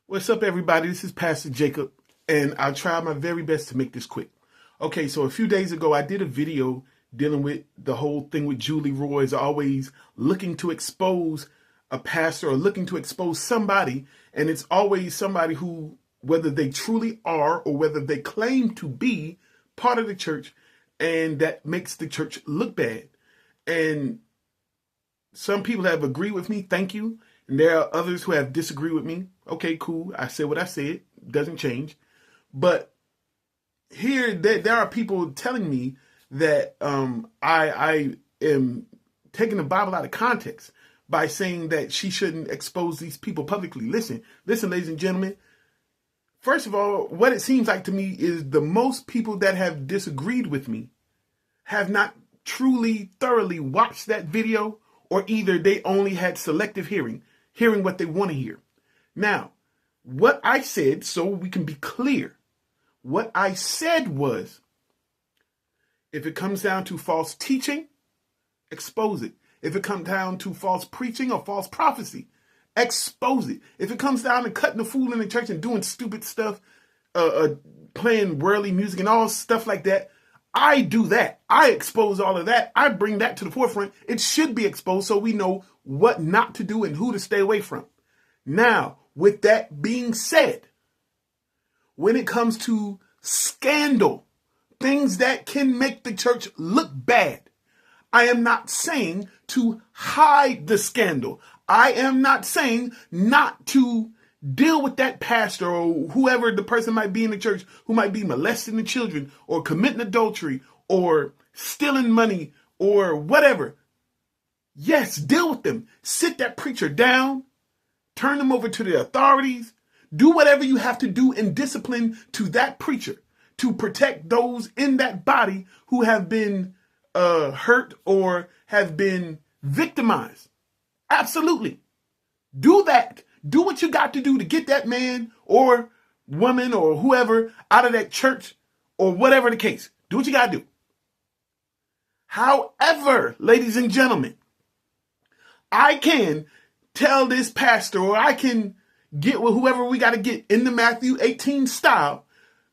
What's up, everybody? This is Pastor Jacob, and I'll try my very best to make this quick. Okay, so a few days ago, I did a video dealing with the whole thing with Julie Roy's always looking to expose a pastor or looking to expose somebody, and it's always somebody who, whether they truly are or whether they claim to be part of the church, and that makes the church look bad. And some people have agreed with me, thank you. And there are others who have disagreed with me. Okay, cool. I said what I said. Doesn't change. But here, there are people telling me that I am taking the Bible out of context by saying that she shouldn't expose these people publicly. Listen, ladies and gentlemen. First of all, what it seems like to me is the most people that have disagreed with me have not truly, thoroughly watched that video, or either they only had selective hearing what they want to hear. Now, what I said, so we can be clear, what I said was, if it comes down to false teaching, expose it. If it comes down to false preaching or false prophecy, expose it. If it comes down to cutting the fool in the church and doing stupid stuff, playing worldly music and all stuff like that, I do that. I expose all of that. I bring that to the forefront. It should be exposed so we know what not to do and who to stay away from. Now, with that being said, when it comes to scandal, things that can make the church look bad, I am not saying to hide the scandal. I am not saying not to deal with that pastor or whoever the person might be in the church who might be molesting the children or committing adultery or stealing money or whatever. Yes, deal with them. Sit that preacher down. Turn them over to the authorities. Do whatever you have to do in discipline to that preacher to protect those in that body who have been hurt or have been victimized. Absolutely. Do that. Do what you got to do to get that man or woman or whoever out of that church or whatever the case. Do what you got to do. However, ladies and gentlemen, I can tell this pastor or I can get with whoever we got to get in the Matthew 18 style.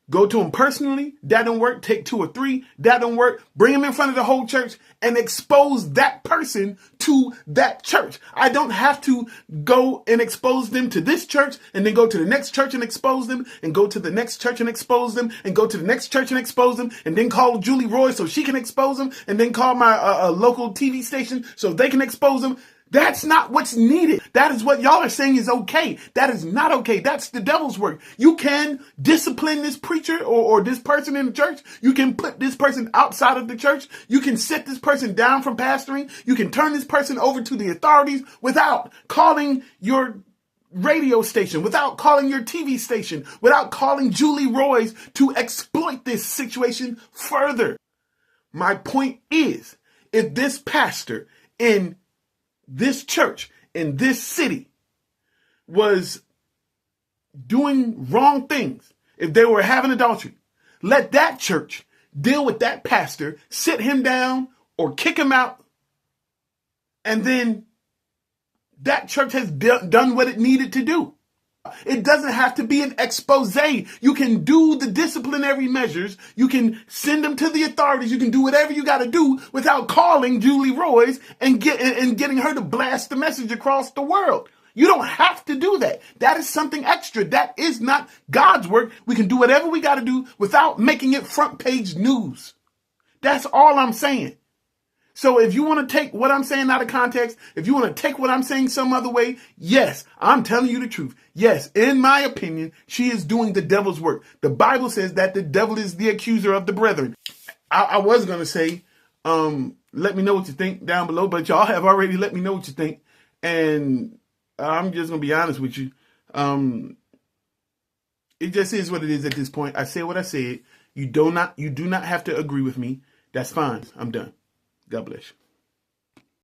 Go to him personally. That don't work. Take 2 or 3. That don't work. Bring him in front of the whole church and expose that person to that church. I don't have to go and expose them to this church and then go to the next church and expose them and go to the next church and expose them and go to the next church and expose them and then call Julie Roy so she can expose them and then call my local TV station so they can expose them. That's not what's needed. That is what y'all are saying is okay. That is not okay. That's the devil's work. You can discipline this preacher or this person in the church. You can put this person outside of the church. You can sit this person down from pastoring. You can turn this person over to the authorities without calling your radio station, without calling your TV station, without calling Julie Roy's to exploit this situation further. My point is, if this pastor in this church in this city was doing wrong things, if they were having adultery, let that church deal with that pastor, sit him down or kick him out, and then that church has done what it needed to do. It doesn't have to be an expose. You can do the disciplinary measures. You can send them to the authorities. You can do whatever you got to do without calling Julie Roy's and getting her to blast the message across the world. You don't have to do that. That is something extra. That is not God's work. We can do whatever we got to do without making it front page news. That's all I'm saying. So if you want to take what I'm saying out of context, if you want to take what I'm saying some other way, yes, I'm telling you the truth. Yes, in my opinion, she is doing the devil's work. The Bible says that the devil is the accuser of the brethren. I was going to say, let me know what you think down below, but y'all have already let me know what you think. And I'm just going to be honest with you. It just is what it is at this point. I said what I said. You do not have to agree with me. That's fine. I'm done. God bless you.